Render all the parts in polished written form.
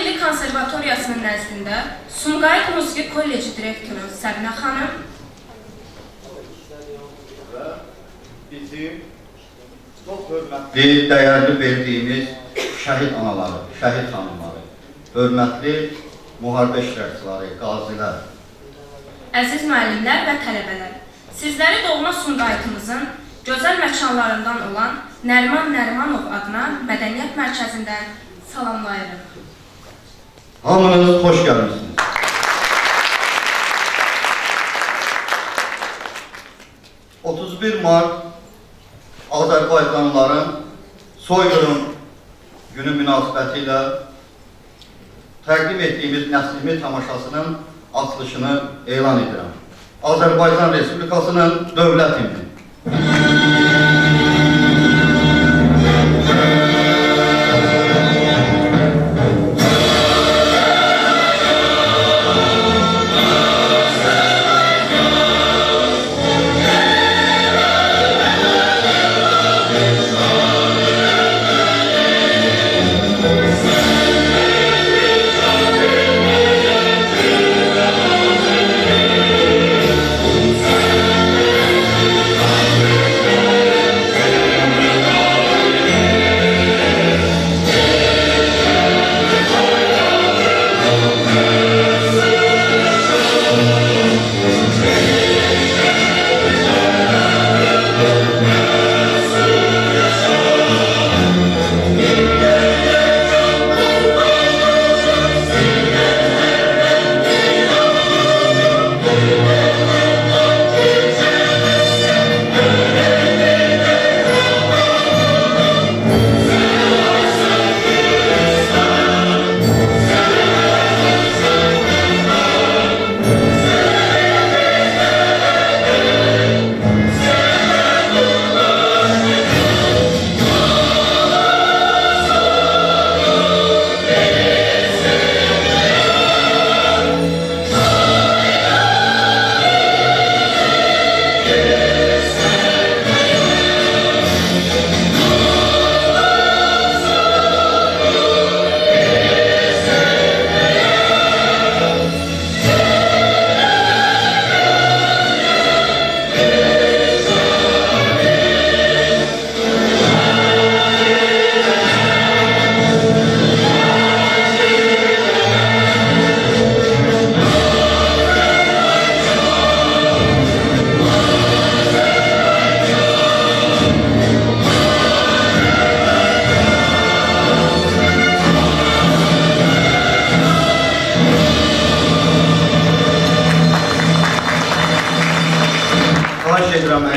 Milli Konservatoriyasının nəzdində Sumqayıt Musiqi Kolleci direktoru Səbinə xanım və bizim çox hörmətli, dəyərli verdiyimiz şəhid anaları, şəhid xanımları, hörmətli müharibə iştirakçıları, qazilər, əziz müəllimlər və tələbələr, sizləri doğma Sumqayıtımızın gözəl məkanlarından olan Nəriman Nərimanov adına Mədəniyyət Mərkəzindən salamlayırıq. Hamınız xoş gəlmişsiniz. ...31 Mart Azərbaycanlıların soyqırım günü münasibəti ilə təqdim etdiyimiz Nəslimi tamaşasının açılışını elan edirəm. Azərbaycan Respublikasının dövlət himni.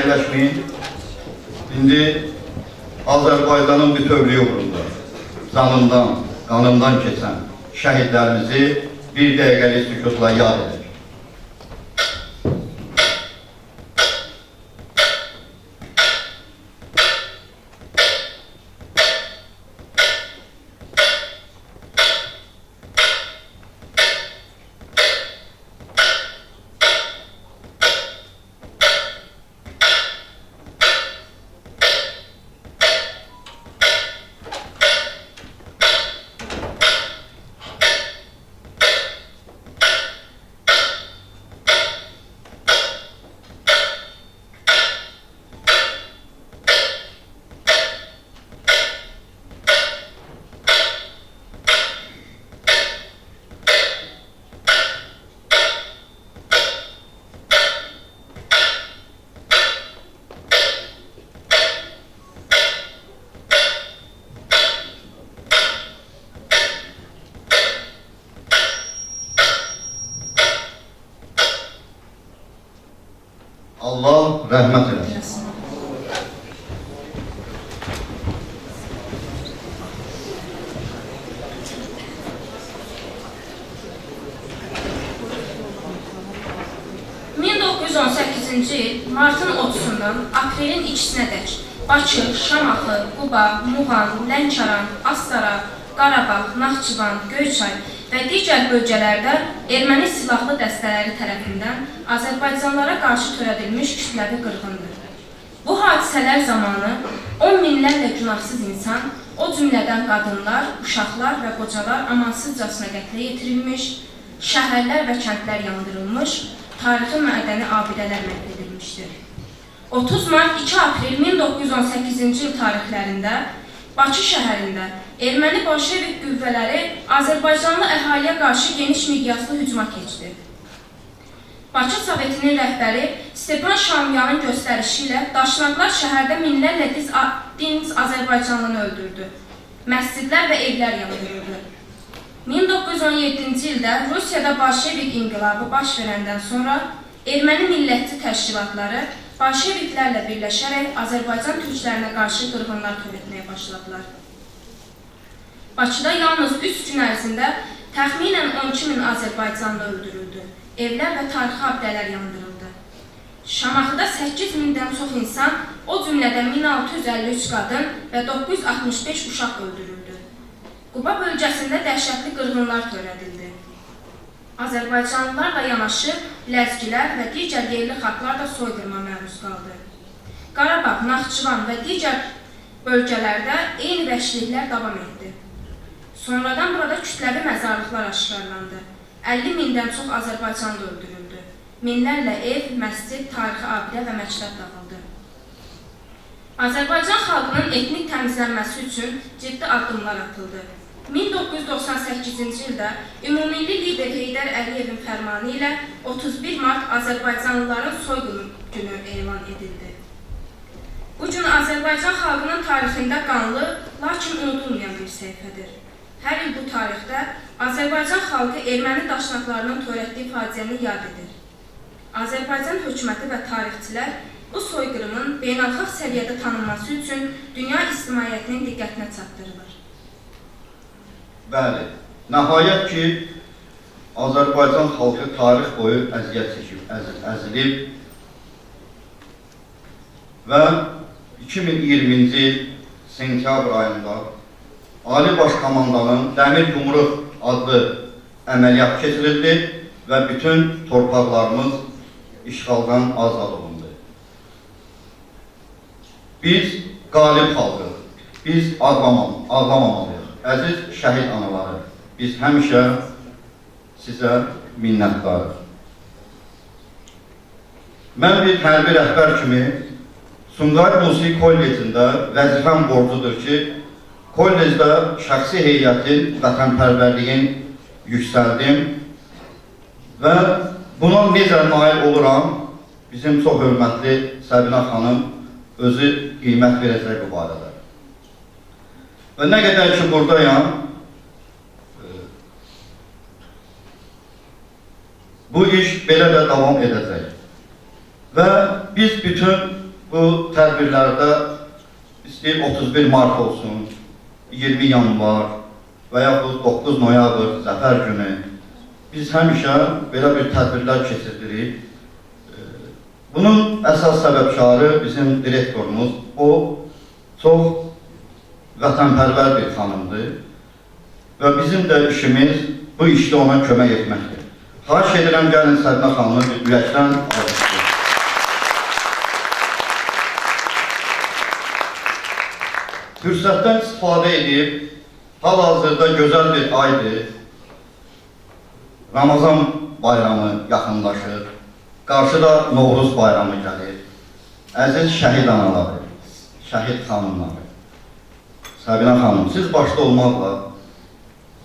Əyləşməyin. İndi Azərbaycanın bütövlüyü uğrunda canından, qanından keçən şəhidlərimizi bir dəqiqəlik sükutla yad edək. Allah rəhmət eləsin. il martın 30-dan aprelin 2-sinədək Bakı, Şamaxı, Quba, Muğan, Lənkəran, Astara, Qarabağ, Naxçıvan, Göyçay və digər bölgələrdə erməni silahlı dəstələri tərəfindən Azərbaycanlılara qarşı törədilmiş kütləvi qırğındır. Bu hadisələr zamanı 10 minlərlə günahsız insan o cümlədən qadınlar, uşaqlar və qocalar amansızcasına qətlə yetirilmiş, şəhərlər və kəndlər yandırılmış, tarixi mədəni abidələr məhv edilmişdir. 30 mart 2 aprel 1918-ci il tarixlərində Bakı şəhərində erməni bolşevik qüvvələri Azərbaycanlı əhaliyə qarşı geniş miqyaslı hücuma keçdi. Bakı Sovetinin rəhbəri Stepan Şamyanın göstərişi ilə daşnaqlar şəhərdə minlərlə dinc Azərbaycanlını öldürdü. Məscidlər və evlər yandırıldı. 1917-ci ildə Rusiyada bolşevik inqilabı baş verəndən sonra erməni millətçi təşkilatları bolşeviklərlə birləşərək Azərbaycan türklərinə qarşı qırğınlar törətməyə başladılar. Bakıda yalnız 3 gün ərzində təxminən 12.000 Azərbaycanlı öldürüldü. Evlər və tarixi abidələr yandırıldı. Şamaxıda 8.000-dən çox insan, o cümlədən 1653 qadın və 965 uşaq öldürüldü. Quba bölgəsində dəhşətli qırğınlar törədildi. Azərbaycanlılarla yanaşı ləzgilər və digər yerli xalqlar da soyqırıma məruz qaldı. Qarabağ, Naxçıvan və digər bölgələrdə eyni vəhşiliklər davam etdi. Sonradan burada kütləvi məzarlıqlar aşkarlandı. 50.000-dən çox Azərbaycanlı öldürüldü. Minlərlə ev, məscid, tarixi abidə və məktəb dağıldı. Azərbaycan xalqının etnik təmizlənməsi üçün ciddi addımlar atıldı. 1998-ci ildə Ümumilli lider Heydər Əliyevin fərmanı ilə 31 mart Azərbaycanlıların soyqırım günü elan edildi. Bu gün Azərbaycan xalqının tarixində qanlı, lakin unudulmayan bir səhifədir. Hər il bu tarixdə Azərbaycan xalqı erməni daşnaqlarının törətdiyi faciəni yad edir. Azərbaycan hökuməti və tarixçilər bu soyqırımın beynəlxalq səviyyədə tanınması üçün dünya ictimaiyyətinin diqqətinə çatdırılır. Bəli, nəhayət ki, Azərbaycan xalqı tarix boyu əziyyət çəkib, əzilib və 2020-ci il sentyabr ayında Ali Baş Komandanın Dəmir Yumruq adlı əməliyyat keçirildi və bütün torpaqlarımız işğaldan azad olundu. Biz qalib xalqıq, biz ağlamamalıyıq. Əziz şəhid anaları, biz həmişə sizə minnətdarıq. Mən bir hərbi rəhbər kimi Sumqayıt Musiqi Kollecində vəzifəm borcudur ki, kollecdə şəxsi heyətin, vətənpərvərliyin yüksəldim və buna necə nail oluram, bizim çox hörmətli Səbinə xanım özü qiymət verəcək bu barədə. Və nə qədər ki buradayam, bu iş belə də davam edəcək. Və biz bütün bu tədbirlərdə istəyir 31 mart olsun, 20 yanvar və yaxud 9 noyabr, Zəfər günü, biz həmişə belə bir tədbirlər keçirdirik. Bunun əsas səbəbkarı bizim direktorumuz, o çox vətənpərvər bir xanımdır və bizim də işimiz bu işdə ona kömək etməkdir. Xahiş edirəm, gəlin Səbinə xanımı bir ürəkdən alışdır. Fürsətdən istifadə edib, hal-hazırda gözəl bir aydır, Ramazan bayramı yaxınlaşır, qarşıda Novruz bayramı gəlir. Əziz şəhid anaları, şəhid xanımları, Səbinə xanım, siz başda olmaqla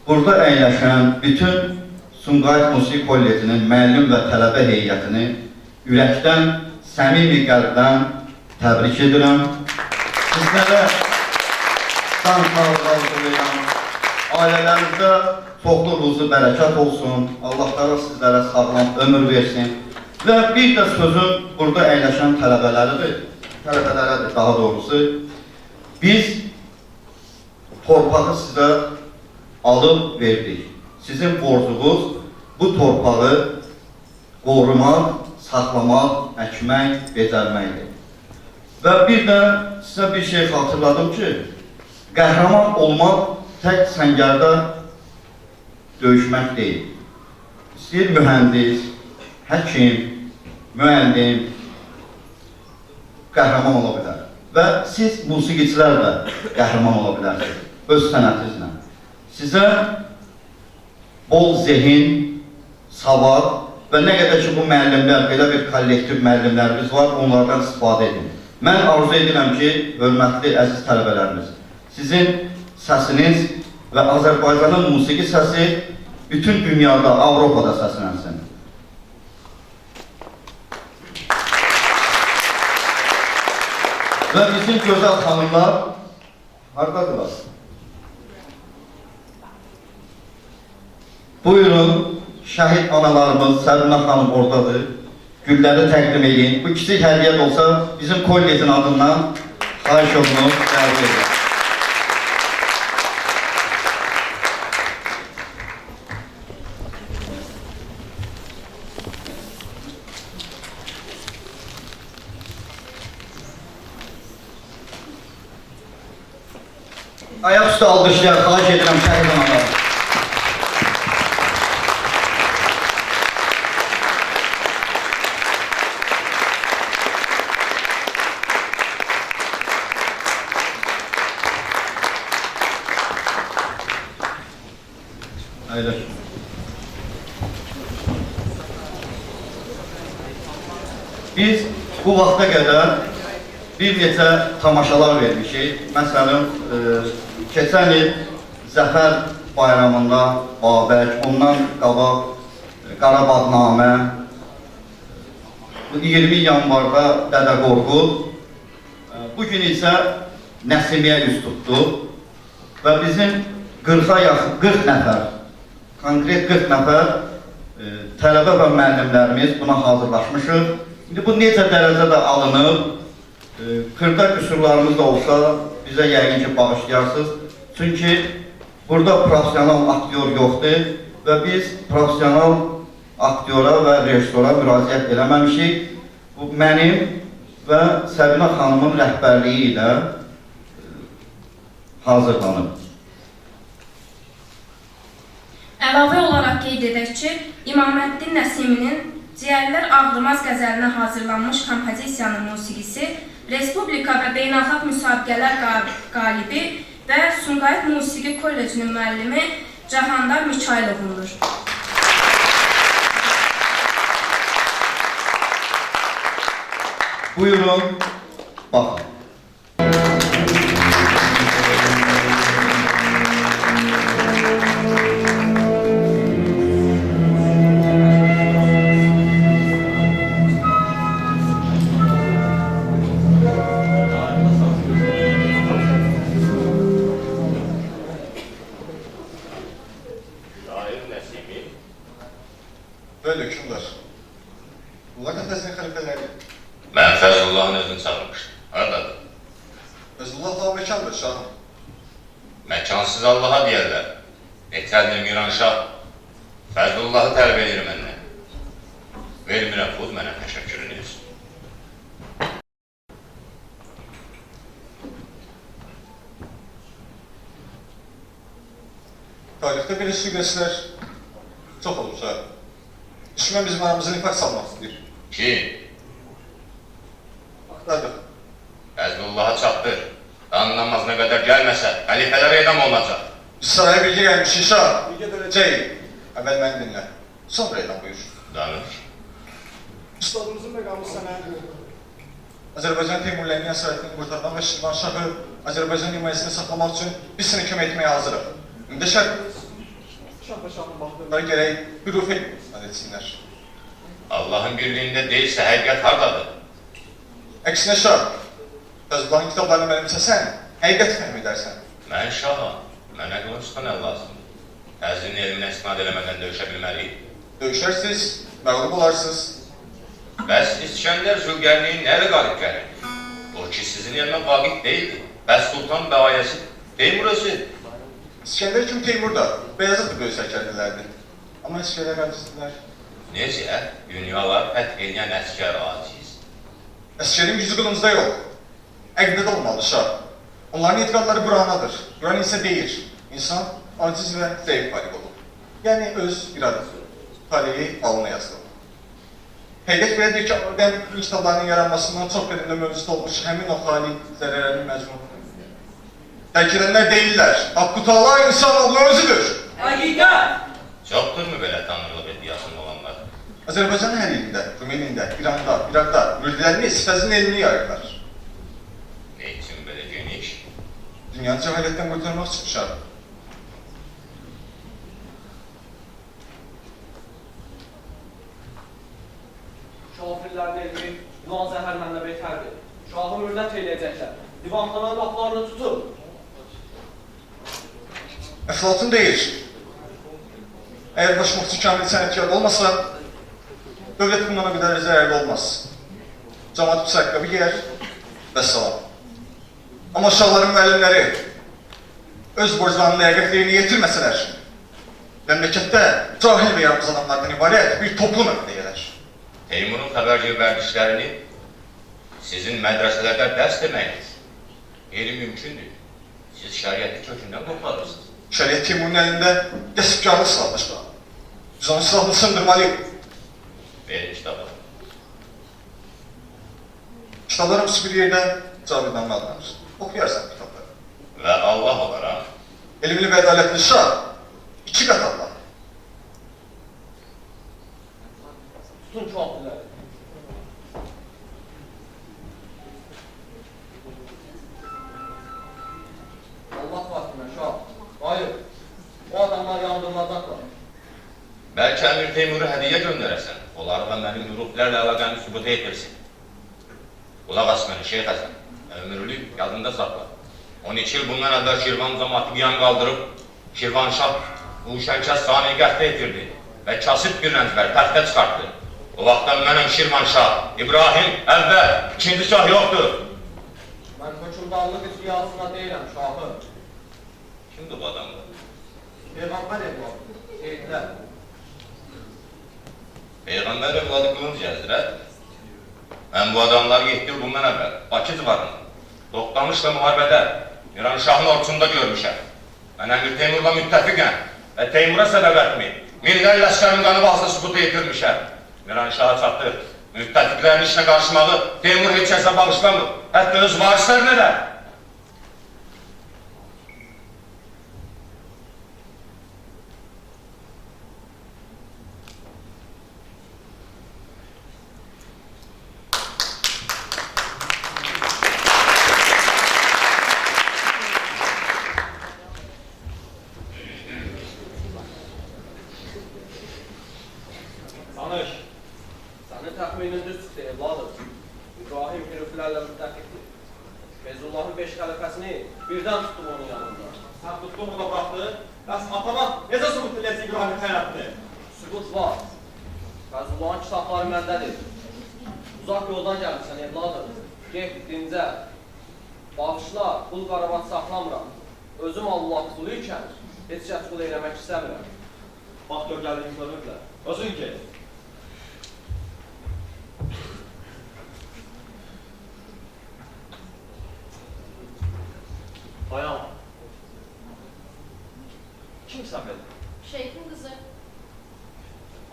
burada əyləşən bütün Sumqayıt Musiqi Kollecinin müəllim və tələbə heyətini ürəkdən, səmimi qəlbdən təbrik edirəm. Sizlərə can sağlıqlar diləyirəm. Ailələrinizdə çoxlu ruzu bərəkət olsun. Allah təala sizlərə sağlam ömür versin. Və bir də sözüm burada əyləşən tələbələrədir daha doğrusu. Biz torpağı sizə alıb verdik. Sizin borcunuz bu torpağı qorumaq, saxlamaq, əkmək, becərməkdir. Və bir də sizə bir şey xatırladım ki, qəhrəman olmaq tək səngərdə döyüşmək deyil. İstəyir mühəndis, həkim, müəllim qəhrəman ola bilər. və siz musiqiçilər də qəhrəman ola bilərsiniz öz sənətinizlə. Sizə bol zehin, savad və nə qədər ki bu müəllimlər, belə bir kollektiv müəllimlərimiz var, onlardan istifadə edin. Mən arzu edirəm ki, hörmətli əziz tələbələrimiz, sizin səsiniz və Azərbaycanın musiqi səsi bütün dünyada, Avropada səslənsin. Və bizim gözəl xanımlar haradadırlar? Buyurun, şəhid analarımız, Səbinə xanım oradadır. Gülləri təqdim edin. Bu kiçik hədiyyə də olsa bizim kollecin adından xahiş olunur, dəvət edin. Ayak üstü alqışlayar, xahiş edirəm şəhid analarım. Hayır. Biz bu vaxta qədər bir neçə tamaşalar vermişik. Məsələn, keçən il Zəfər bayramında Babək, ondan qabaq Qarabağnamə, 20 yanvarda Dədə Qorqud, bugün isə Nəsimiyyə üz tutdu və bizim 40-a yaxın, 40 nəfər, konkret 40 nəfər tələbə və müəllimlərimiz buna hazırlaşmışıq. İndi bu necə dərəcədə alınıb, 40'da küsurlarımız da olsa bizə yəqin ki bağışlayarsınız. Çünki burada profesional aktyor yoxdur və biz profesional aktyora və rejissora müraciət eləməmişik. Bu mənim və Səbinə xanımın rəhbərliyi ilə hazırlanıb. Əlavə olaraq qeyd edək ki, İmaməddin Nəsiminin Ciyərlər Ağrımaz qəzəlinə hazırlanmış kompozisiyanın musiqisi Respublika və beynəlxalq müsabiqələr qalibi və Sumqayıt Musiqi Kollecinin müəllimi Cahandar Mikaylovundur. Buyurun, baxın. Böyle hükümdar. Bunlar da Fəzlin xəlifələri. Mən Fəzlullahın özünü çağırmışdım. Haradadır? Fəzlullah daha məkandır şahım. Məkansız Allaha deyərlər. Etərdir Miranşah. Fəzlullahı tələb edir məndən. Vermirəm pul, mənə təşəkkürünü etsin. Tarixdə belə sürgəslər çox olursa. Düşmən bizim aramızı nifaq salmaq istəyir. Kim? Axtardır. Fəzlullahı çatdır. Dan namazına qədər gəlməsə, xəlifələr edam olunacaq. Biz saraya birgə gəlmişik şah. Birgə dönəcəyik. Əvvəl məni dinlə. Sonra edam buyur. Danış. Üstadımızın məqamı sənə Azərbaycan Teymurlərini əsarətini qurtardan və Şirvanşahı Azərbaycan himayəsini saxlamaq üçün biz sənə kömək etməyə hazırıq. İndi şərtimiz Şah və Şahın baxdırları gərək hüruf etsinlər. Allahın birliyində deyilsə, həqiqət haradadır? Əksinə şah, Fəzlullahın kitablarını mənimsəsən, həqiqət fəhm edərsən. Mən şaham, mənə qılıncdan əl lazımdır. Təzinin elminə istinad eləmədən döyüşə bilməliyik. Döyüşərsiniz, məğlub olarsınız. Bəs İskəndər Zülqərniyin nəli qalib gəlir? O ki, sizin elmə vaqif deyildi. Bəs Sultan Bəayəsi Teymur özü. İskəndər kim Teymur da, Beyazıt da böyük sərkərdilərdir. Amma İskəndər qarşısınlar. Necə? Dünyalar fəth edən əskər aciz. Əskərin yüzü qılıncda yox. Əqdədə olmalı şah. Onların etiqadları Qur'anadır. Qur'an isə deyir, insan aciz və zəif falik olur. Yəni öz iradəsi, taleyi alına yazılır. Heydət belə deyir ki, oradan kitablarının yaranmasından çox bölümdə mövcud olmuş həmin o xali zərərlərin məcmunudur. Dərkilənlər deyirlər, Akkutala insan oğlu özüdür. Həqiqət! Çoxdurmu belə tanrılıq iddiasında olanlar? Azərbaycanın hər yerində, Rumenində, İranda, İraqda müridlərini sifəzin elmini yayırlar. Ne için belə geniş? Dünyanı cəhalətdən qurtarmaq çıxmışlar. Kafirlərin elmi Yunan zəhərlənlə betərdir. Şahı mürdət eləyəcəklər. Divanxananın qapılarını tutub. Əflatun deyir, əgər başmaqçı kamil sənətkar olmasa, dövlət bundan o qədər zərərli olmaz. Cəmaat bu səqqəbi geyər və salam. Amma şahların müəllimləri öz borclarının ləyaqətlərini yetirməsələr, məmləkətdə cahil və yalnız adamlardan ibarət bir toplum əməliyələr. Teymur'un xəbərci vərdişlərini sizin mədrəsələrdə dərs deməyiniz qeyri-mümkündür. Siz şəriəti kökündən qoparırsınız. Şəriət Teymurun əlində qəsbkarlıq silahlaşdı. Biz onu silahını sındırmalıyıq. Verin kitabı. Kitablarımız bir yerdə Cavidan adlanır. Oxuyarsan kitabları. Və Allah olaraq Elmli və ədalətli şah, 2 qat Allah. Tutun kafirləri. Allah vaxtına şah. Hayır. O adamlar yandırılacaqlar. bəlkə Əmir Teymur'u hədiyyə göndərəsən. Onları və mənim hüruflərlə əlaqəni sübut edirsin. Qulaq as məni Şeyx Həsən. Ömürlük yadında saxla. 12 il bundan əvvəl Şirvan cəmaatı qiyam qaldırıb, Şirvanşah bu şənkəs saniyə qəhvə etirdi və kasıb bir rəncbər təxtə çıxartdı. O vaxtdan mənəm Şirvanşah, İbrahim, əvvəl, ikinci şah yoxdur. Mən hökümdarlıq iddiasına deyiləm şahı. Kimdir bu adamlar? Peyğəmbər evladı. Şehidlər. Peyğəmbər evladı qılınc gəzdirər. Mən bu adamları 7 il bundan əvvəl Bakı civarında, Toxtamışla müharibədə İranşahın orçunda görmüşəm. Mən Əmir Teymur'la müttəfiqəm və Teymur'a sədaqətmi, minlər ləşkərin qanı balsa sübut edirmişəm. İranşaha çatdı, müttəfiqlərin işinə qarışmağı Teymur heç kəsə bağışlamır, hətta öz varislərinə də. Sanış. Sənin təxminin düz çıxdı evladım. İbrahim hüruflərlə müttəfiqdir. Feyzullahın 5 xəlifəsini birdən tutdum onun yanında. Sən tutdun burada bıraxdın, bəs atama necə sübut edəcək İbrahim həyatını? Sübut var. Feyzullahın kitabları məndədir. Uzaq yoldan gəlmişsən evladım. Get, dincə. Bağışla, qul qarabat saxlamıram. Özüm Allah qulu ikən heç kəs qul eyləmək istəmirəm. Bax gör gəldiyini görürlər. Özün get. Dayan. Kimsən belə? Şeyxin qızı,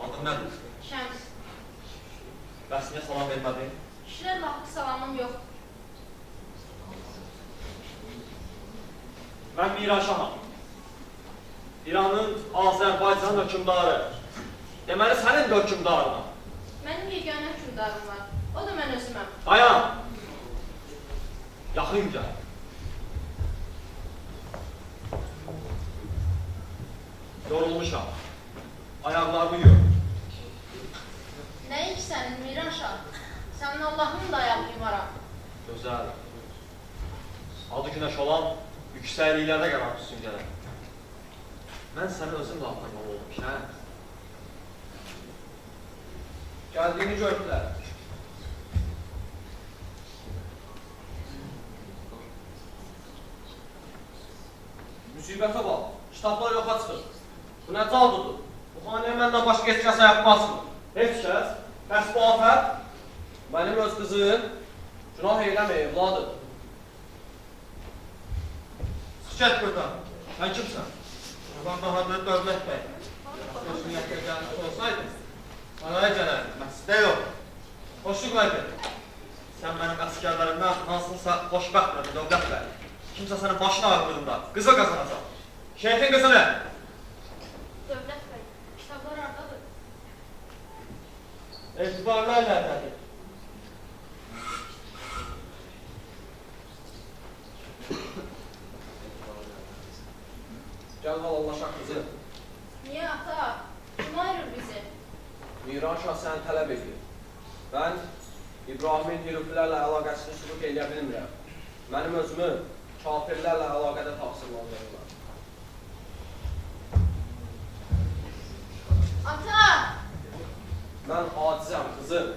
Adın nədir? Şəms. Bəs niyə salam vermədin? Kişilərlə haqq salamım yox. Mən Miraşaham. İranın Azərbaycan hökümdarı. Deməli sənin də hökümdarına. Mənim yeganə hökümdarım var. O da mən özüməm. Dayan. Yaxın gəl. Yorulmuşam. Ayaqlarımı yor. Nəyin ki sənin Miran Şah? Sənin Allahın da ayağını yumaram. Gözəl. Adı günəş olan yüksəkliklərdə qərar tutsun gələn. Mən səni özümlə aparmalı oldum, şəhər. Gəldiyini gördülər. Müsibətə bax, kitablar yoxa çıxır. Bu nə cadudur? Bu xanəyə məndən başqa heç kəs ayaq basmır. Heç kəs, bəs bu afət? Mənim öz qızım, günah eyləmə evladım. Çıx get buradan. Sən kimsən? Buradan Bahadır Dövlət bəy. Xoş niyyətlə gəlmiş olsaydın, saraya gələrdim, məsələ yox. Xoşluq nədir? Sən mənim əsgərlərimdən hansınsa xoşbəxt bir dövlət ver. Kimsə sənin başın ağrılığında qıza qazanacaq. Şeyxin qızı nə? Dövlət bəy, kitablar hardadır? Etibarlar nərdədir? Gəl halallaşaq qızı. Niyə ata? Kim ayırır bizi? Miran Şah səni tələb edir. Mən İbrahimin hüruflərlə əlaqəsini sübut edə bilmirəm. Mənim özümü kafirlərlə əlaqədə təqsirlandırırlar. Ata! Mən acizəm qızım.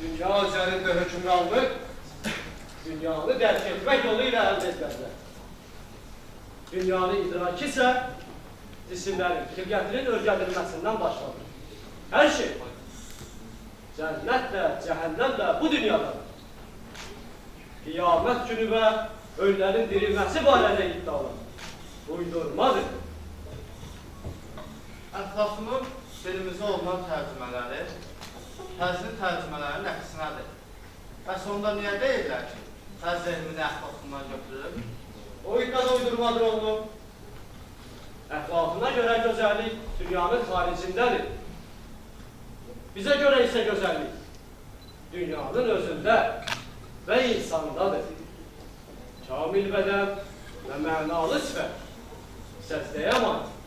Dünya üzərində hökmranlıq, dünyanı dərk etmək yolu ilə əldə edilərlər. Dünyanı idraki isə cisimlərin, xilqətinin örgədilməsindən başlanır. Hər şey, cənnət də, cəhənnəm də bu dünyadadır. Qiyamət günü və ölülərin dirilməsi barədə iddialar. Uydurmadır. Ətrafının dilimizə olunan tərcümələri, təzli tərcümələrin əksinədir. Bəs onda niyə deyirlər ki, təz elmini ətrafından götürüb? O iddiada uydurmadır oğlum. Ətrafına görə gözəllik dünyanın xaricindədir. Bizə görə isə gözəllik dünyanın özündə və insandadır. Kamil bədən və mənalı sifət səzdəyə malik.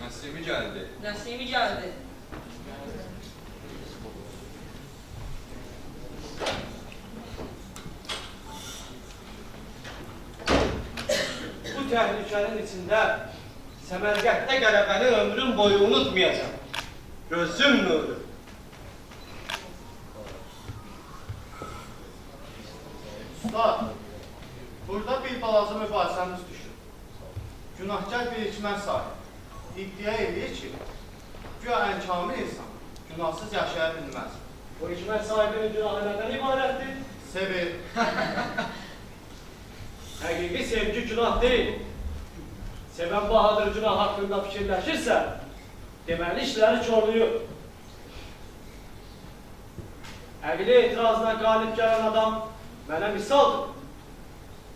Nəsimi gəldi. Nəsimi gəldi. Bu təhlükənin içində Səmərqətdə qələbəni ömrüm boyu unutmayacağam. Gözüm nuru. Usta, burada bir balaca mübahisəmiz düşür. Günahkar bir içmən sahib iddia edir ki, güya ən kamil insan günahsız yaşaya bilməz. Bu hikmət sahibinin günahı nədən ibarətdir? Sevir, Həqiqi sevgi günah deyil. Sevən bahadır günah haqqında fikirləşirsə, deməli işləri korluyur. Əqli etirazına qalib gələn adam mənə misaldır.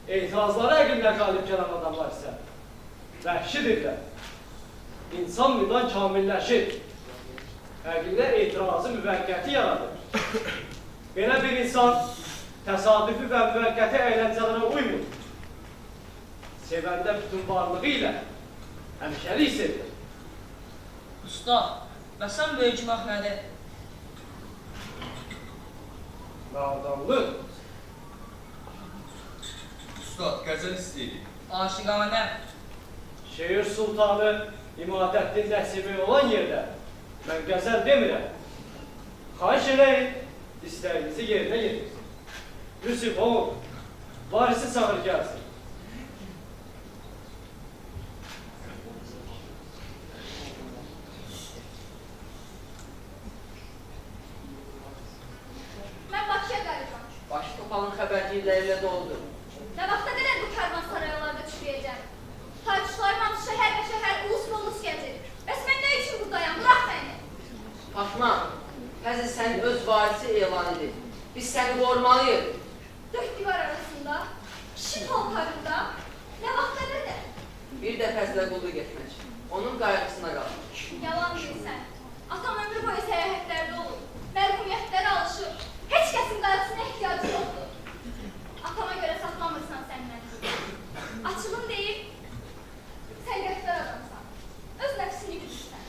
Etirazlara əqlinə qalib gələn adamlar isə vəhşidirlər. İnsan müdan kamilləşir. Əqlinə etirazı müvəqqəti yaradır. Belə bir insan təsadüfi və müvəqqəti əyləncələrə uymur. Sevəndə bütün varlığı ilə həmişəlik sevir. Usta, bəs sən böyük günah nədir? Nadanlıq. Ustad, qəzəl istəyirik. Aşiqanə. Şeir sultanı İmadəddin Nəsimi olan yerdə mən qəzəl demirəm. Xahiş edəyim, istəyinizi yerinə yetirsin. Yusuf oğul, varisi çağır gəlsin. Mən Bakıya gəlirəm. Başı topanın xəbərcikləri ilə doldu. Nə vaxta qədər bu karvan saraylarda çürüyəcəm? Taciklarla şəhər və şəhər, ulus və ulus gəzir. Bəs mən nə üçün buradayam? Bırax məni. Fatma, Biz səni qorumalıyıq. Dört divar arasında, kişi paltarında, nə vaxt elədi? Bir də fəzlə qulluq etmək. Onun qayğısına qalır. Yalan deyirsən. Atam ömrü boyu səyahətlərdə olur. Mərhumiyyətlərə alışır. Heç kəsin qayğısına ehtiyacı yoxdur. Atama görə saxlamırsan səndən. Açılın deyib, sən qəddar adamsan. Öz nəfsini güdürsən.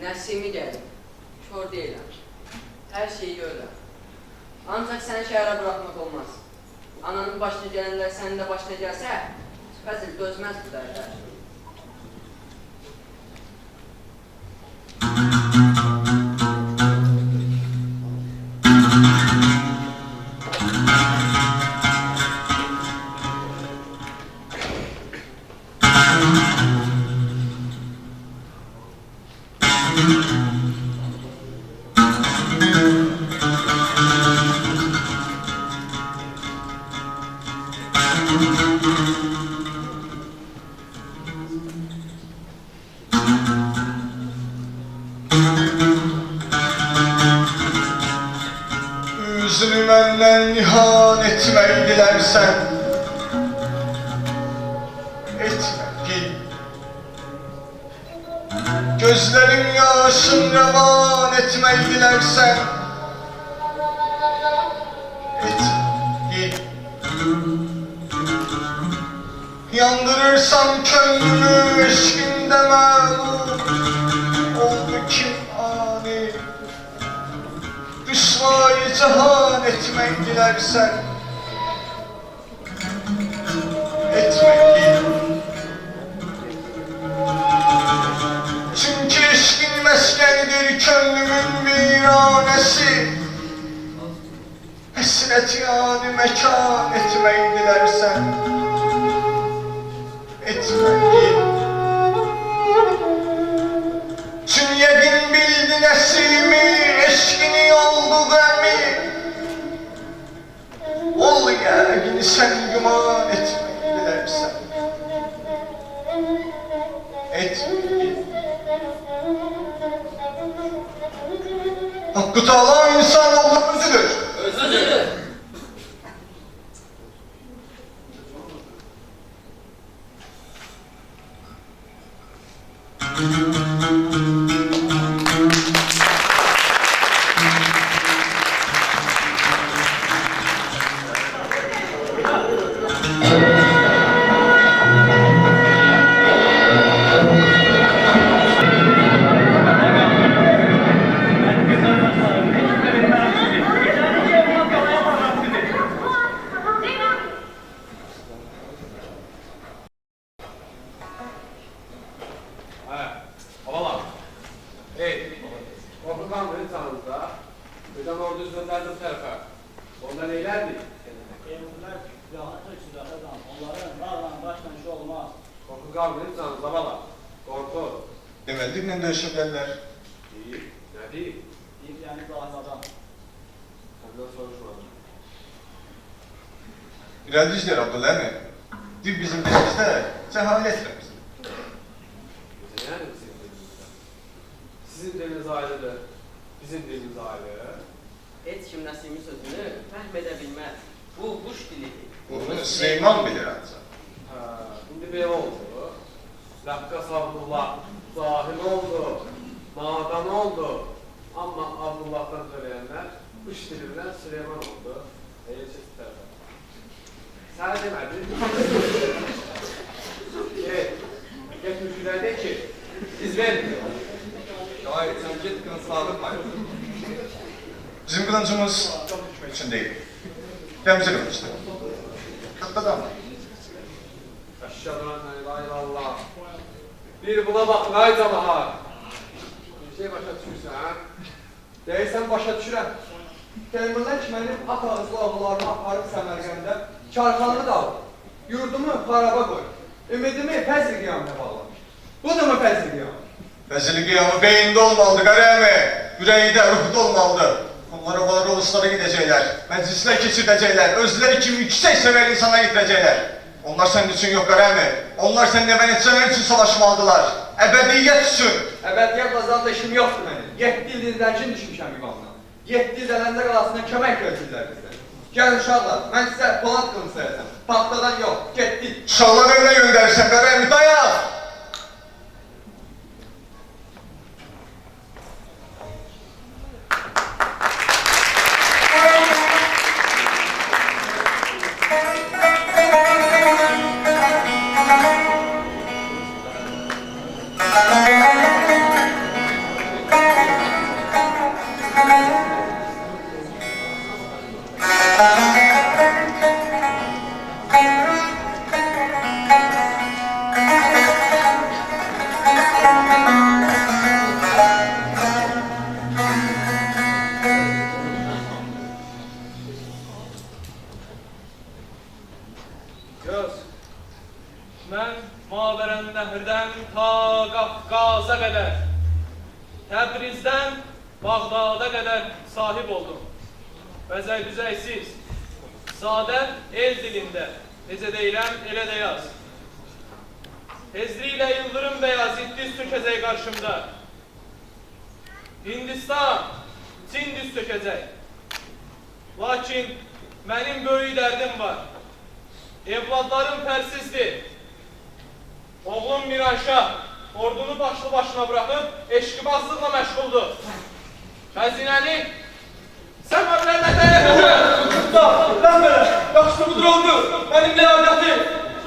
Nəfsimi gəlir. Kör deyiləm. Hər şeyi görürəm. Ancaq səni şəhərə buraxmaq olmaz. Ananın başına gələnlər sənin də başına gəlsə, Fəzil dözməz bu dərlər. Üzünü məndən nihan etmək dilərsən. Etmə, gel. Gözlərim yaşın rəvan etmək dilərsən. Etmə, gel. Yandırırsan könlümü eşkinde məlum. Oldu kim ani. Rüsvayı cihan etmek dilersen etmek değil. Çünkü eşkin meskenidir könlümün viranesi. Hasret yani mekan etmek dilersen etmek değil. Çün yedin bildi nesimi, eşkini oldu gemi. Ol yegini sen güman etmek dilersen etmek. Hakkı Teala insan Allah özüdür. Özüdür. Korkudan beri tanrıda, hocam ordu üzerlerdi bu tarafa. Onda neylerdi? Evliler rahat içinde adam. Onların dağlan baştan işi olmaz. Korkudan beri tanrıda bala. Korku. Deməli dinlə döyüşürlərlər. Değil. Ne değil? Bir yani dağlan adam. Senden soruşmadım. İrəli işlər Abdullah əmi. Dil bizim dilimizdə cəhalətlə bizim. Bize yani bizim dilimizde. Sizin diliniz ayrıdır. Bizim dilimiz ayrı. Heç kim Nəsimi sözünü fəhm edə bilməz. Bu quş dilidir. Bunu Süleyman bilir ancaq. Şimdi belə oldu. Lakka Abdullah zahir oldu. Nadan oldu. Ama Abdullah'tan söyleyenler kuş dilinden Süleyman oldu. Elçisi tarafı. Sen demedin. Getmişler de ki biz vermiyor. Şahit sen git kılıçlarını paylaş. Bizim kılıncımız üçün değil. Təmizə qılıncdır. Qıtdadan mı? Əşhədu ən la ilahe illallah. Bir buna bax, ay camaat. Bir şey başa düşürsən? Deyirsən başa düşürəm. Gəlmirlər ki, mənim at ağızlı oğullarımı aparıb Səmərqəndə karxanını da alır. Yurdumu xaraba qoy. Ümidimi fəzl qiyamına bağlamış. Budur mu fəzl qiyamı? Fəzili qiyamı beyində olmalıdır, qarəmi. Ürəkdə, ruhda olmalıdır. Onlar oğulları uluslara gidəcəklər. Məclislər keçirdəcəklər. Özləri kimi yüksək seviyeli insana getirəcəklər. Onlar sənin üçün yox, qarəmi. Onlar sənin əvənətçilərin üçün savaşmalıdırlar. Əbədiyyət üçün. Əbədiyyət bazarında işim yoxdur mənim. 7 il dinlərkin düşmüşəm imanla. 7 Zələndə qalasına kömək görsünlər bizə. Gəlin uşaqlar, mən sizə Polad qılını söyləyəcəm. Patladan yox, getdik. Uşaqlar evine gönderirsen ben dayan. Göz. Mən Mavərən Nəhrdən ta Qafqaza qədər, Təbrizdən Bağdada qədər sahib oldum. Bəzək-düzəksiz, sadə el dilində, necə deyirəm, elə də yaz. Tezliğiyle yıldırım beyaz diz çökecek karşımda. Hindistan, Çin diz çökecek. Lakin benim böyük derdim var. Evladlarım persizdir. Oğlum Miranşah ordunu başlı başına bırakıp eşkibazlıkla meşguldur. Xəzinəni sen ömrlərlə təyət ben böyle. Yaxşı budur oldu. Benim ləyaqətim.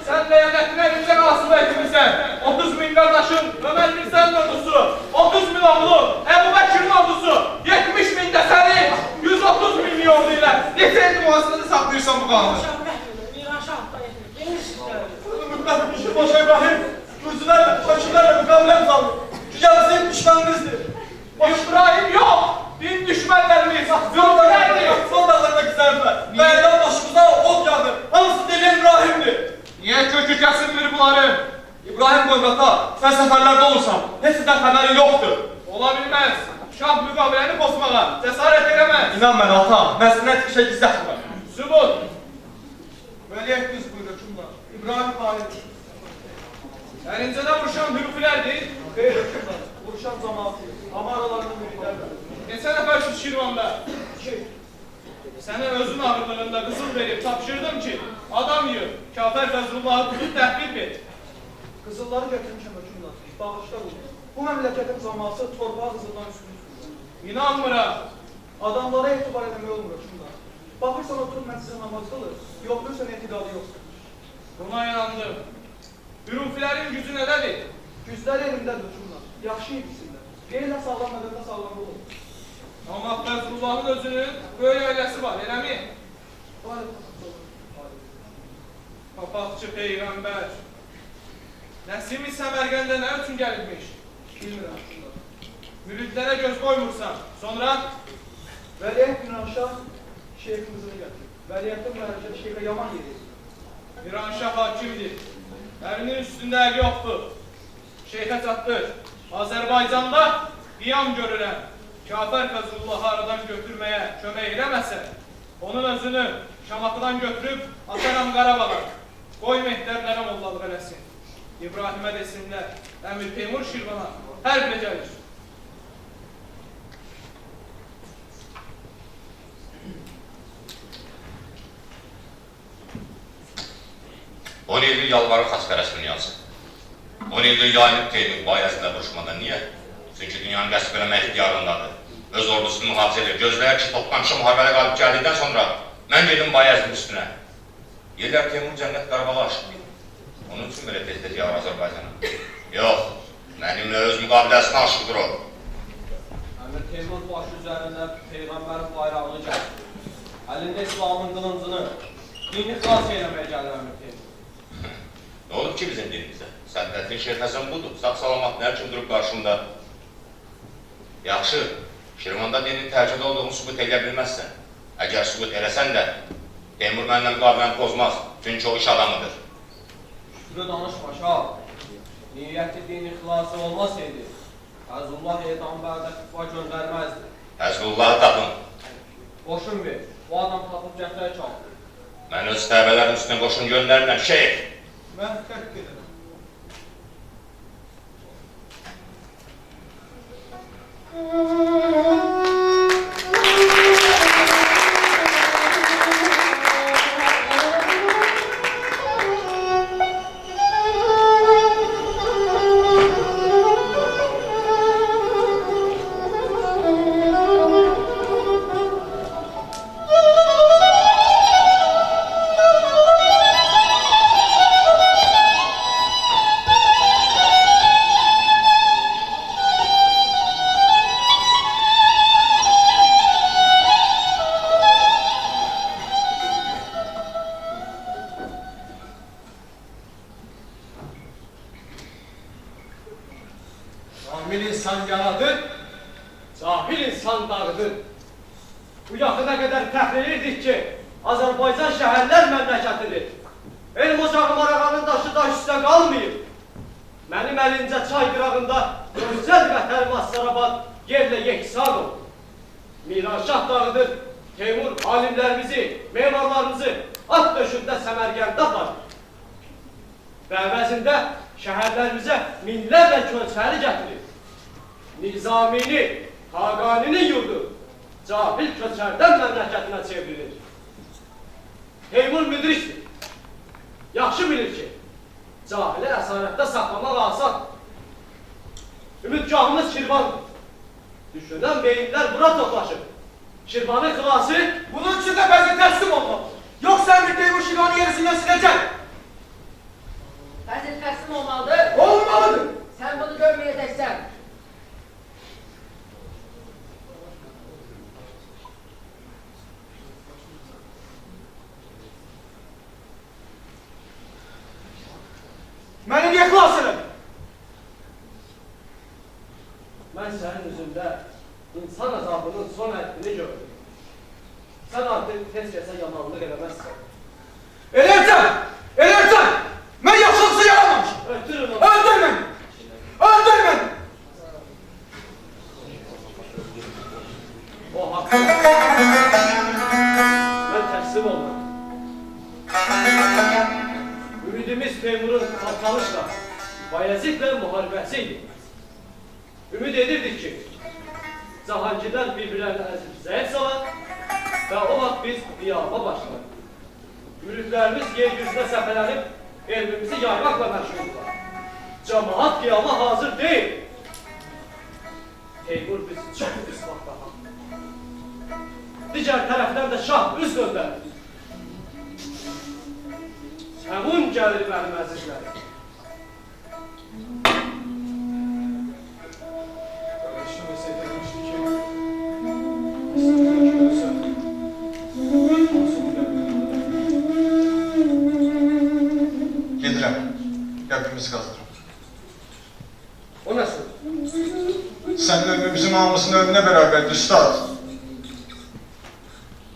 Sen ləyaqətinə yüksək asılı etmirsən. 30 min qardaşım, Ömər Mirzənin ordusu, 30 min oğlum, Əbu Bəkirin ordusu, 70 min də sənin, 130 min ordu ilə. Neçə ildir muhasirədə saxlayırsan bu qanunu? Müqəddəm işi Paşa İbrahim, Gürcülərlə, Şəkirlərlə müqavilə imzalı. Gəlsin düşmənimizdir. İbrahim yok, din düşmənlərimiz, Gürcülərdir. Son dağlardakı zərflər, bəydən başımıza ot yağdı. Hamısı deli İbrahim'dir. Niyə kökü kəsilmir bunları? İbrahim Qövqata, sən səfərlərdə olursan, heç sizdən xəbərin yoxdur. Ola bilməz. Şah müqaviləni pozmağa cəsarət edəməz. İnan mənə ata, mən sənə heç bir şey gizlətməm. Sübut. Vəliyyət düz buyurur hükümdar. İbrahim Xalid. Əlincədə vuruşan hürüflərdir. Xeyr hükümdar. Vuruşan cəmaatı. Amaralarının müridlərdir. Neçə nəfərsiz Şirvanda? 2. Sənə özün ağırlığında qızıl verib tapşırdım ki, adam yığ, Kafər Fəzlullahı tutub təhvil ver. Qızılları gətirmişəm hükümdar. Bağışda bulun. Bu məmləkətin cəmaatı torpağı qızıldan üstünlük. İnanmıram. Adamlara etibar etmək olmur hükümdar. Baxırsan oturub mən sizə namaz qılır, yoxdursan etidadı yoxdur. Buna inandım. Hürüflərin gücü nədədir? Güzlər elimdədir hükümdar. Yaxşı idisinlər. Qeylə sağlam mədəndə sağlam olur. Amma Fəzlullahın özünün böyük ailəsi var, eləmi? Papaqçı Peyğəmbər. Nəsimi Səmərqəndə nə üçün gəlibmiş? Bilmirəm hükümdar. Müridlərə göz qoymursan. Sonra Vəliyyət Miranşah şeyxin qızını gətirir. Vəliyyətdə mərəcədə şeyxə yaman yeri. Miranşah hakimdir. Ərinin üstündə əli yoxdur. Şeyxə çatdır. Azərbaycanda qiyam görürəm. Kafər Fəzlullahı aradan götürməyə kömək eləməsə, onun özünü Şamaxıdan götürüb ataram Qarabağa. Qoy mehtərlərə mollalıq eləsin. İbrahimə desinlər, Əmir Teymur Şirvana hər bilə gəlir. On ildir yalvarır xaskərəsini yazsın. 10 ildir yayınıb Teymur Bayezidlə vuruşmada. Niyə? Çünki dünyanın qəsb eləmək ixtiyarındadır. Öz ordusunu mühafizə edir. Gözləyər ki, toplanışa müharibələ qalib gəldikdən sonra mən gedim Bayezidin üstünə. Yerlər Teymur Cənnət Qarabağa aşıqdır. Onun üçün belə tez-tez yağır Azərbaycana. Yox, mənimlə öz müqabiləsini aşıqdır o. Əmir Teymur başı üzərində Peyğəmbərin bayrağını gəlir. Əlində İslamın qılıncını, dini xilas eləməyə gəlir Əmir Teymur. Ne olub ki bizim dinimizdə? Sədrəddin Şeyx Həsən budur, sağ-salamat nə üçün durub qarşımda? Yaxşı, Şirvanda dinin təcrid olduğunu sübut edə bilməzsən. Əgər sübut eləsən də, Teymur mənimlə müqaviləni pozmaz, çünki o iş adamıdır. Şükrü danış paşa, niyyəti dini xilası olmasaydı, Fəzlullah edam bərdə kütva göndərməzdi. Fəzlullahı tapın. Qoşun ver, bu adam tapıb gətirək çal. Mən öz təbələrin üstünə qoşun göndərirəm, şeyx. Mən tərk edirəm. Kamil insan yaradır, cahil insan dağıdır. Bu yaxına qədər fəxr edirdik ki, Azərbaycan şəhərlər məmləkətidir. Elm ocağı marağanın daşı daş üstə qalmayıb. Mənim əlincə çay qırağında gözəl vətənim Astarabad yerlə yeksan oldu. Miranşah dağıdır, Teymur alimlərimizi, memarlarımızı at döşündə Səmərgəndə aparır. Və əvəzində şəhərlərimizə minlərlə köçəri gətirir. Nizamini, Xaqaninin yurdu cahil köçərdən məmləkətinə çevrilir. Teymur müdrikdir. Yaxşı bilir ki, cahili əsarətdə saxlamaq asan. Ümidgahımız Şirvandır. Düşünən beyinlər bura toplaşır. Şirvanın xilası... Bunun üçün də bəzi təslim olmalıdır. Yoxsa Əmir Teymur Şirvanın yerisindən siləcək. Vəzir təslim olmalıdır. Olmalıdır. Sən bunu görməyəcəksən. Məni niyə xilas edin? Mən sənin üzündə insan əzabının son həddini gördüm. Sən artıq tez kəsə yamanlıq eləməzsən. Eləyəcəm! Eləyəcəm! Mən yaxşılıqsı yaramamışım. Ötürün onu. Öldür məni! Öldür məni! O haqqı. Mən təslim olmadım. Ümidimiz Teymur'un Kalkanışla, Bayezid'le müharibəsi idi. Ümid edirdik ki, Cahangirlər bir-birlərini əzib zəif salar və o vaxt biz qiyama başlar. Müridlərimiz yer yüzünə səpələnib elmimizi yaymaqla məşğuldular. Cəmaat qiyama hazır deyil. Teymur bizi çox isbatladı. Digər tərəfdən də şah üz döndərir. Səmun gəlir mənim əzizlərim. Qardaşım isə demişdi ki, əslində görsən, Gedirəm. Qəbrimizi qazdırım. o nasıl? Sənin ölümü bizim hamımızın ölümünə bərabərdir, üstad.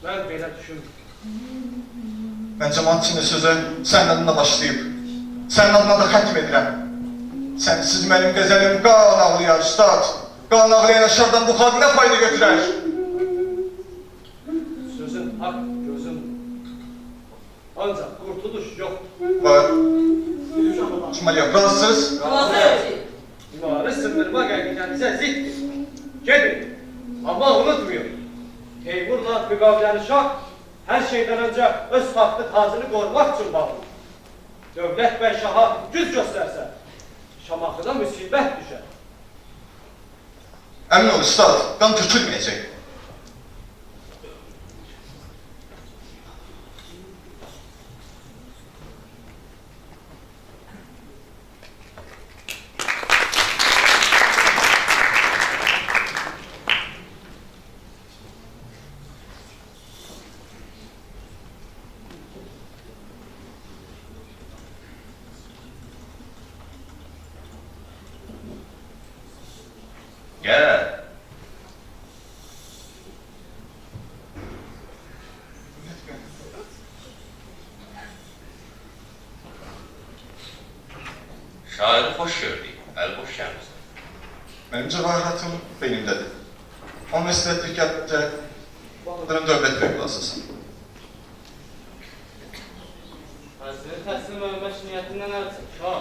Mən belə düşündüm. Mən cəmaat içində sözə sənin adına başlayıb, sənin adına da xətm edirəm. Sənsiz mənim qəzəlim qan ağlayar, üstad. Qan ağlayan aşağıdan bu xalq nə fayda götürər? Sözün haqq, gözün. Ancaq qurtuluş yoxdur. Var. Çıxmalıyam, razısınız? İmarı sındırmaq həqiqətinizə ziddir. Gedin. Amma unutmayın. Teymurla müqaviləli şah hər şeydən öncə öz taxtı tacını qorumaq üçün bağlıdır. Dövlət bəy şaha güc göstərsə, Şamaxıda müsibət düşər. Əmin ol, üstad, qan tökülməyəcək. Gəl. Şairi xoş gördük, əl-boş gəlmişsən. Mənim cəvahiratım beynimdədir. O məsləhətdir ki, hətta Bağdırın dövlət regulasısan. Vəziri təslim olmaq niyyətindən əlçək, şah.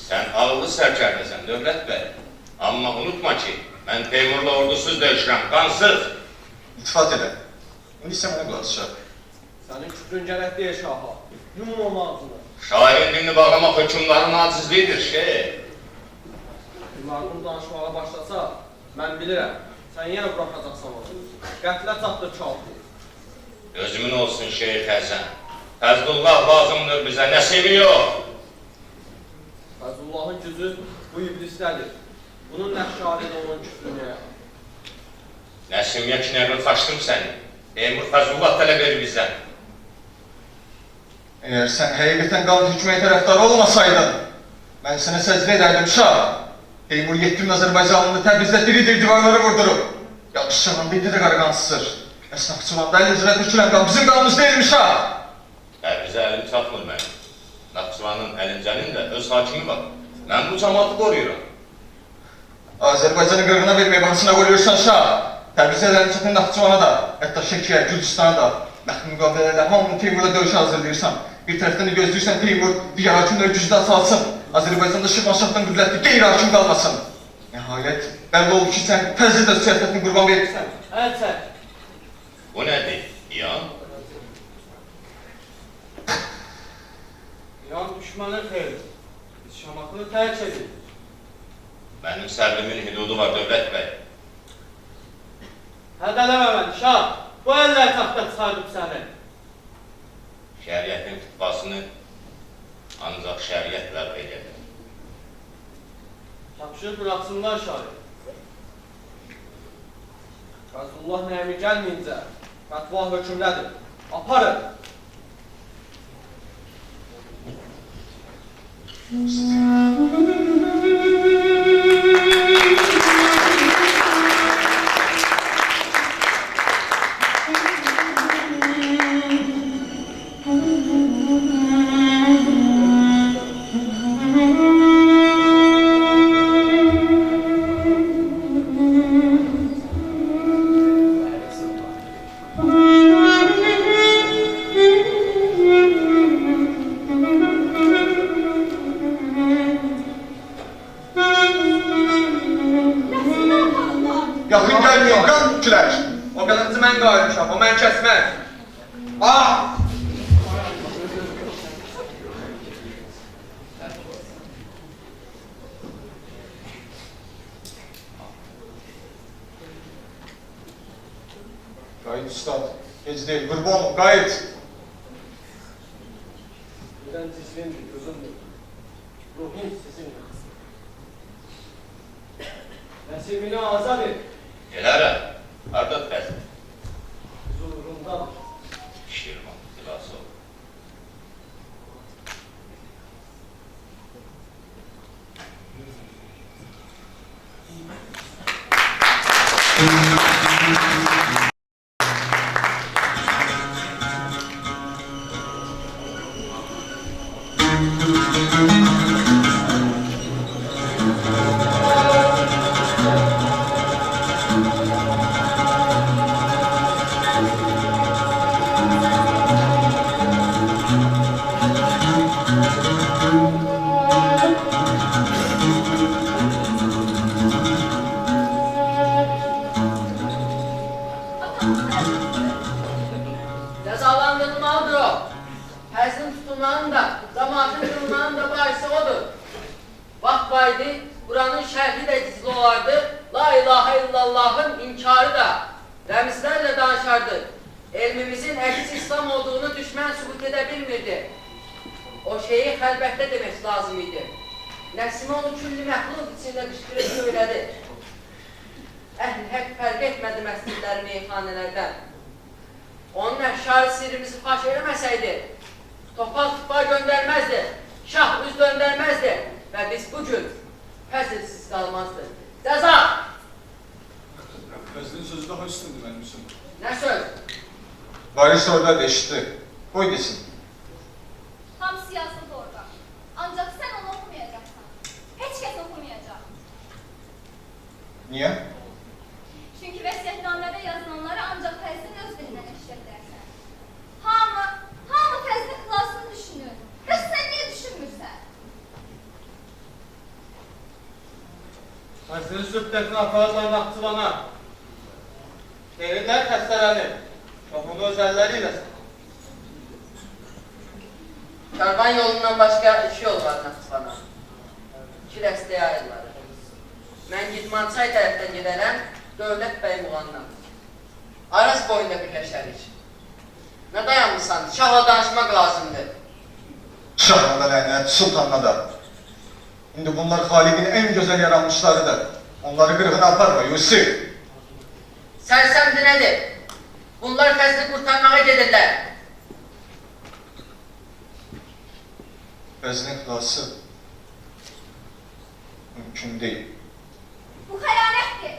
Sən ağıllı sərkərdəsən, dövlət bəy. Amma unutma ki, mən Teymurla ordusuz döyüşürəm, qansız. İltifat elə. İndi isə mənə qulaq çıxar. Sənin küfrün gərək deyil şaha. Yumum o mağzını. Şairin dilini bağlamaq hökümdarın acizliyidir, şey. Marhum danışmağa başlasa, mən bilirəm. Sən yenə buraxacaqsan onu. Qətlə çatdır çaldı. Özümün olsun Şeyx Həsən. Fəzlullah lazımdır bizə, nəsibi yox. Fəzullahın gücü bu iblisdədir. Bunun nəşşarıyla onun küfrünə. Nəsimyə kinərini taşdım səni. Teymur Fəzlullah tələb edir bizdən. Əgər sən həqiqətən qan hükməyə tərəfdarı olmasaydın, mən sənə səcdə edərdim şah. Teymur 7 gün Azərbaycanını Təbrizdə diri-diri divarlara vurdurub. Yaxşı çağında indi də qaraqansızır. Naxçıvanda əl üzrə tökülən qan bizim qanımız deyilmiş ha! Təbrizə əlim çatmır mənim. Naxçıvanın Əlincənin də öz hakimi var. Mən bu cəmaatı qoruyuram. Azərbaycanı qırğına verməyə bahsına qoyursan şah. Təbrizə əlini çətin Naxçıvana da, hətta Şəkiyə, Gürcistana da. Məxfi müqavilələrlə hamını Teymurla döyüşə hazırlayırsan. Bir tərəfdən də gözləyirsən Teymur digər hakimləri gücdən salsın. Azərbaycanda Şirvanşahdan qüdrətli qeyri-hakim qalmasın. Nəhayət, bəlli oldu ki, sən Fəzli də siyasətini qurban verirsən. Əl çək. Bu nədir? İyan? Yan düşmanın xeyri. Biz Şamaxını tərk edirik. Mənim səbrimin hüdudu var, Dövlət bəy. Hədələmə məni, şah. Bu əllər taxta çıxardıb səni. Şəriətin fitbasını ancaq şəriət ləğv edir. Tapşır bıraxsınlar şahı. Fəzlullah nəyimi gəlməyincə, fətva hökmlədir. Aparın. Yaxın gəlməyin, qan tükülər. O qılıncı mən qayırmışam, o mən kəsməz. Ah! Qayıt ustad, gec deyil, qurban olum, qayıt. Birdən cismindir, gözümdür. Ruhum sizindir. Nəsibini azad et. Elərəm. Hardadır Fəzli? Huzurundadır. Şirvan, xilas ol. Cezalandırılmalıdır o. Fəzlin tutulmanın da, cemaatın kılmanın da bahisi odur. Vaxt vaydi, Kur'an'ın şerhi de dizili olardı. La ilahe illallah'ın inkarı da remizlerle danışardı. Elmimizin əks İslam olduğunu düşmən sübut edebilmirdi. O şeyi xəlbətdə demək lazım idi. Nəsimi onu külli məxluq içində qışqırıb söylədi. Əhl-i həq fərq etmədi məscidləri meyxanələrdən. Onun əşşarı sirrimizi faş eləməsəydi, topal tutma göndərməzdi, şah üz döndərməzdi və biz bugün fəzilsiz qalmazdı. Cəza! Fəzlin sözü daha üstündür mənim üçün. Nə söz? Varis orada eşitdi. Qoy desin. Hamısı yazıldı orada. Ancak sen onu okumayacaksan. Hiç kes okumayacak. Niyə? Çünkü vəsiyyətnamədə yazılanları ancaq Fəzlin öz dilindən eşidəcəksən. Hamı Fəzlin xilasını düşünür. Bəs sən niyə düşünmürsən? Fəzlin sübdətini aparırlar Naxçıvana. Deyirlər xəstələnir. Onu öz əlləri ilə. Karvan yolundan başqa iki yol var Naxçıvana. İki dəstəyə ayrılar. Mən Gitmançay tərəfdən gedərəm, Dövlət bəy muğandan. Araz boyunda birləşərik. Nə dayanmışsan? Şahla danışmaq lazımdır. Şahına da lənət, sultanına da. İndi bunlar Xaliqin en gözəl yaranmışlarıdır. Onları qırğına aparma, Yusuf. Sərsəmdi nədir? Bunlar Fəzli qurtarmağa gedirlər. Fəzlin xilası mümkün deyil. Bu xəyanətdir.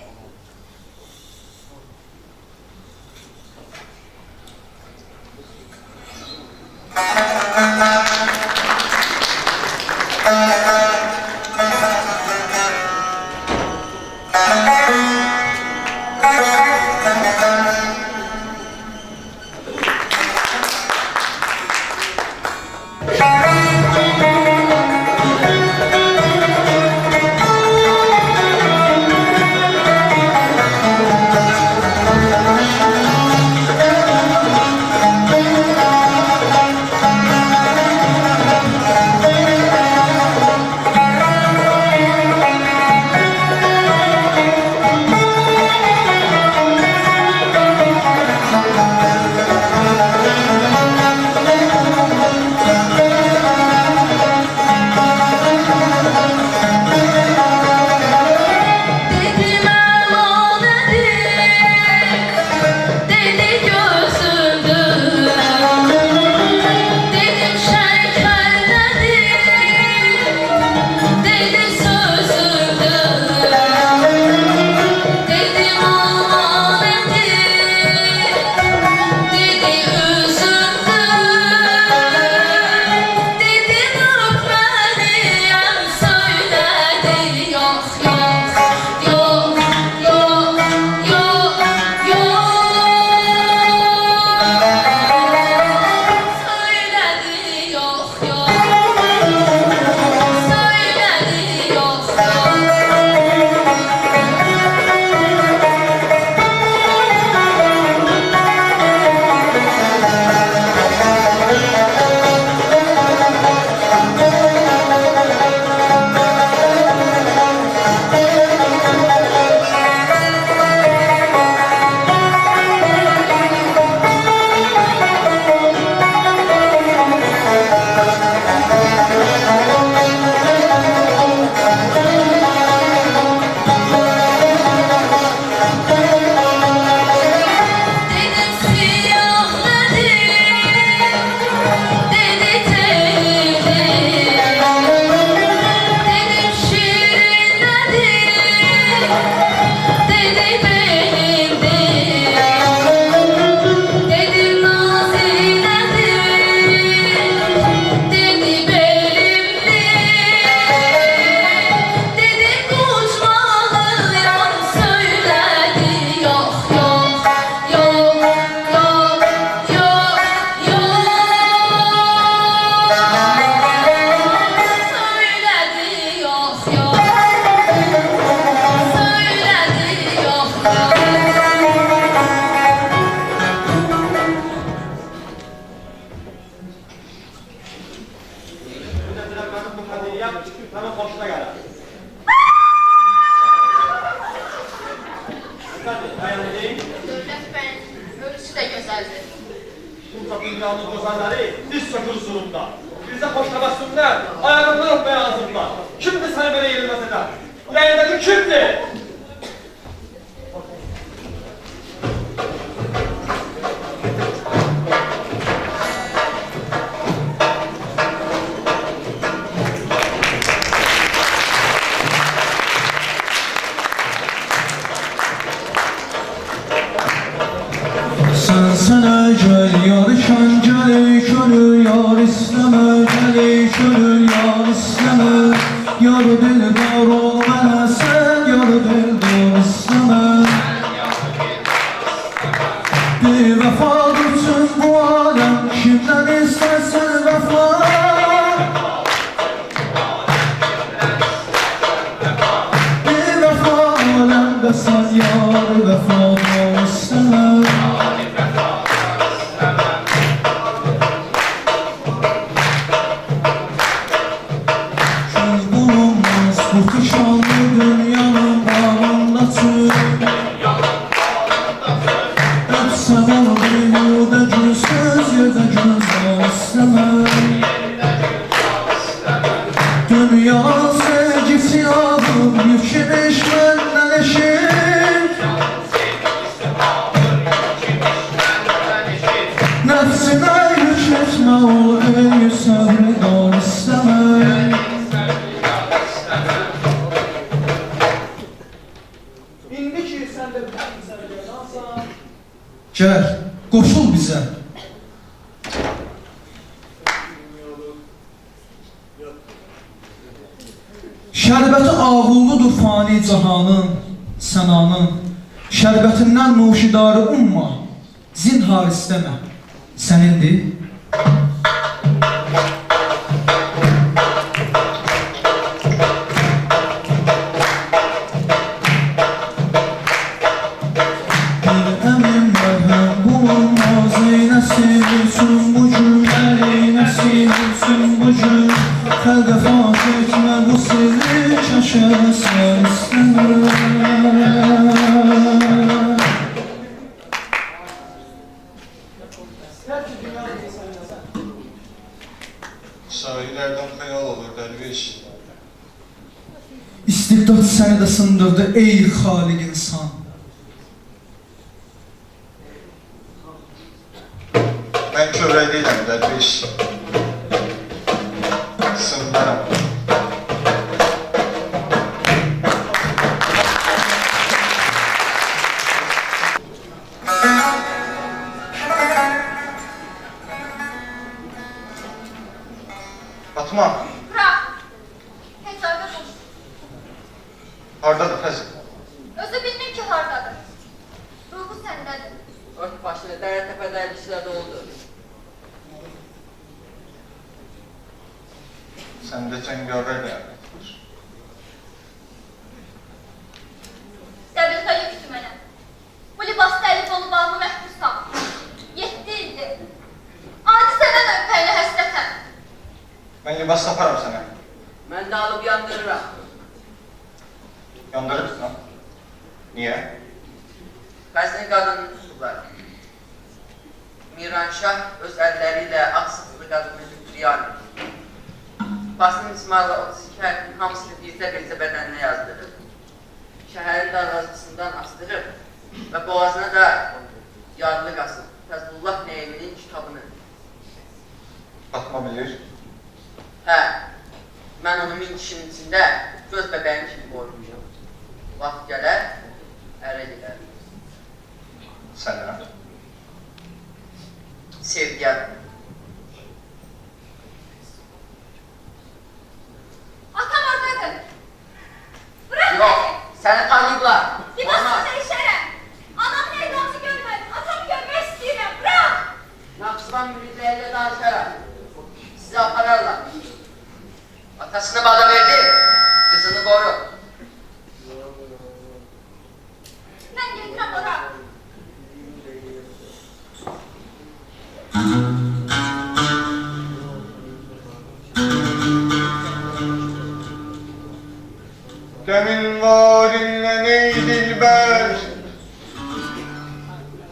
Hemen hoşuna gələr. Hadi, ayağını deyin. Dövlət bəyin ölüsü də gözəldir. Sultan dünyanın gözəlləri diz çökür zulumda. Bizə xoş təbəssümlər, ayağından öpməyə hazırlar. Kimdir səni belə yerilməz edər? Ürəyindəki kimdir? Sana gel yarışan gel körü yar isteme gel körü yar isteme yar dildar ol bana sen yar dildar isteme bir vefa bütün bu alem kimden istersen vefa bir vefa alemde sen yar vefa isteme Muhteşem dünyanın bağında tüm öpsem olur da gülsüz yerde güzel istemem Dünya sevgisi aldım yüklemiş benden eşit Nefsine yükletme ol ey sabredar istemem Şərbəti ağulludur fani cahanın, sənanın. Şərbətindən nuşidarı umma, zinhar istəmə, sənindir. Bir əmin mərhəm bulunmaz, eyləsin üçün bu günlər, eyləsin üçün bu gün. Xəlqə faş etmə bu sirri, şaşırsan istəmə. Şairlərdən xəyal olur dərviş. İstibdad səni də sındırdı ey xaliq insan. Mən kövrək deyiləm dərviş. Sındaram. Fatma, Bırak. Hesabı boş. hardadır Fəzil? Özü bilmem ki hardadır. Ruhu sendedir. Ört başını dere tepede elbiseler oldu. Səndə cəngavər rəğbət. Dəbilxə yüktü mənə. Bu libasda əli dolu bağlı məhbusam. 7 ildir. Adi səndən öpəyinə həsrətəm. Mən libas taparam sənə. Ben de alıp yandırırım. Yandırırsın. Niyə? Fəzli qadını tutublar. Miranşah öz əlləriyle aksızlı qadını riyan edir. Basın İsmail'la 32 hərfin hamısını bircə bədəninə yazdırır. Şəhərin darvazısından astırıb və boğazına da yarlı qasıb Fəzlullah Neyminin kitabını. Fatma bilir. Hə, mən onu 1000 kişinin içində göz bəbəyim kimi qoymuşam. Vaxt gələr, ərə gedər. Sənə. Sevgiyə. Atam oradadır. Bırak Yox, beni. səni tanıyıblar. Libasını değişərəm. Anam neydansı görmədim. Atamı görmək istəyirəm. Bırak. Naxçıvan müridlərlə danışaram. Sizi apararlar. Atasını bana verdi, kızını koru. Mən gedirəm ora. Demin varinle ey dilber.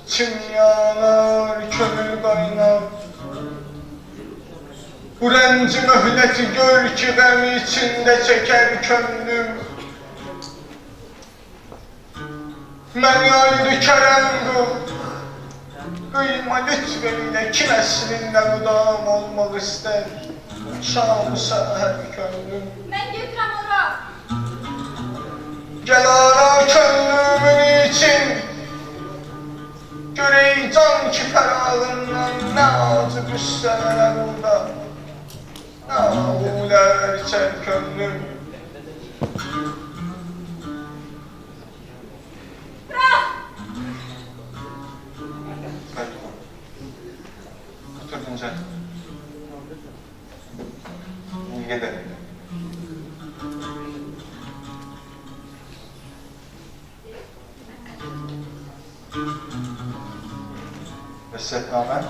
İçim yanar, kömür kaynar. Bu renci mühleti gör ki gemi içinde çeker könlüm. Mən yaylı kərəmdim. Qıyma lütfeyle kim əslindən udam olmaq istər. Şam səhər könlüm. Mən gedirəm ora. Gel ara könlümün için. Görey can ki feralından ne acı güsteler orada. Ne ağuler içer könlüm. Bırak. Otur dincel. İyi gidelim. Vessetnamen.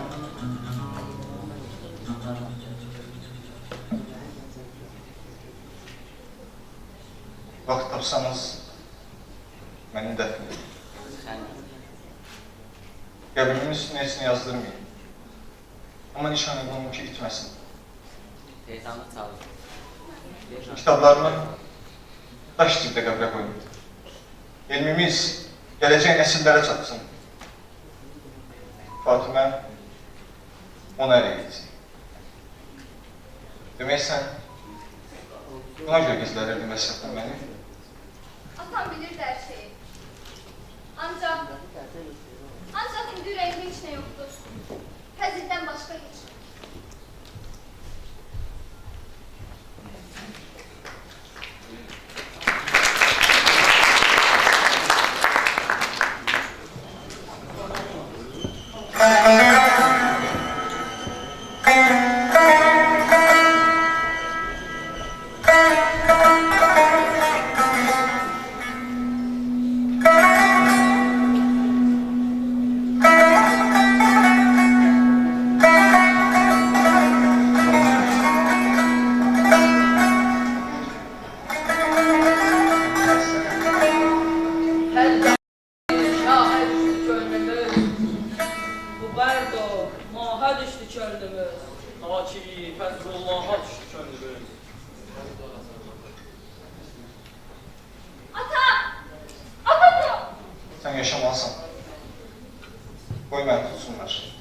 Vaxt tapsanız məni dəfn edin. Qəbrimin üstünə heç nə yazdırmayın. Amma nişan edin ki, itməsin. Teyzanı çalır. Kitablarını daş tipdə qəbrə qoyun. Elmimiz gələcək nəsillərə çatsın. Fatimə ona ərəyəcək. Demək sən buna görə gizlərirdin vəsiyyətdən məni. Atam bilirdi her şeyi. Ancak indi ürəyimdə heç nə yoxdur. Fəzildən başqa heç. həyatını yaşamalısan. Qoy məni tutsunlar.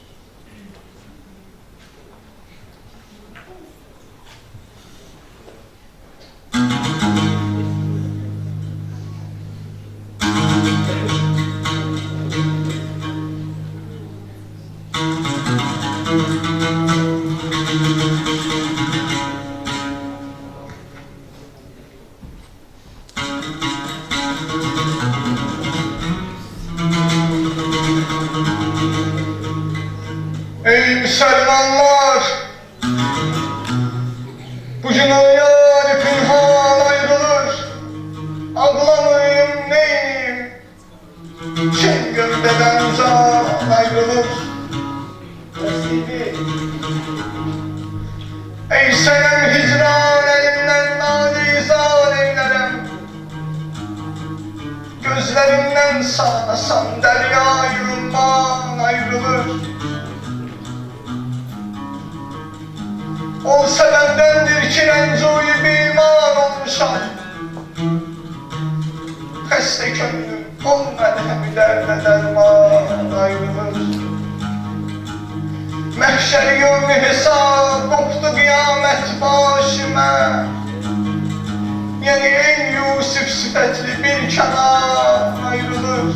Ey Müslümanlar! Bugün o yâri pünhan ayrılır. Ağlamayayım neyim? Kim gövdeden can ayrılır? Nasibi! Ey senem hicran elinden nalizan eylerem. Gözlerinden sağlasam derya yılman ayrılır. O sebeptendir ki renzoyu biman olmuşam. Xəstə könlüm ol məlhəmi dərdə dərman ayrılır. Məhşər yevmi hesab qopdu qiyamət başımə. Yəni ey Yusuf sifətli bir kənar ayrılır.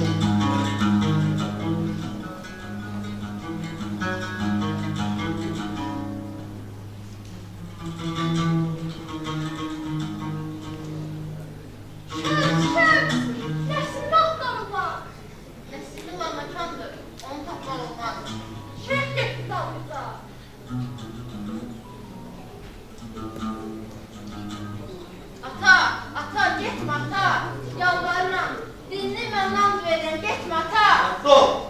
Ata, getmə ata, yalvarıram. Dinli mən and verirəm, getmə ata. Dur!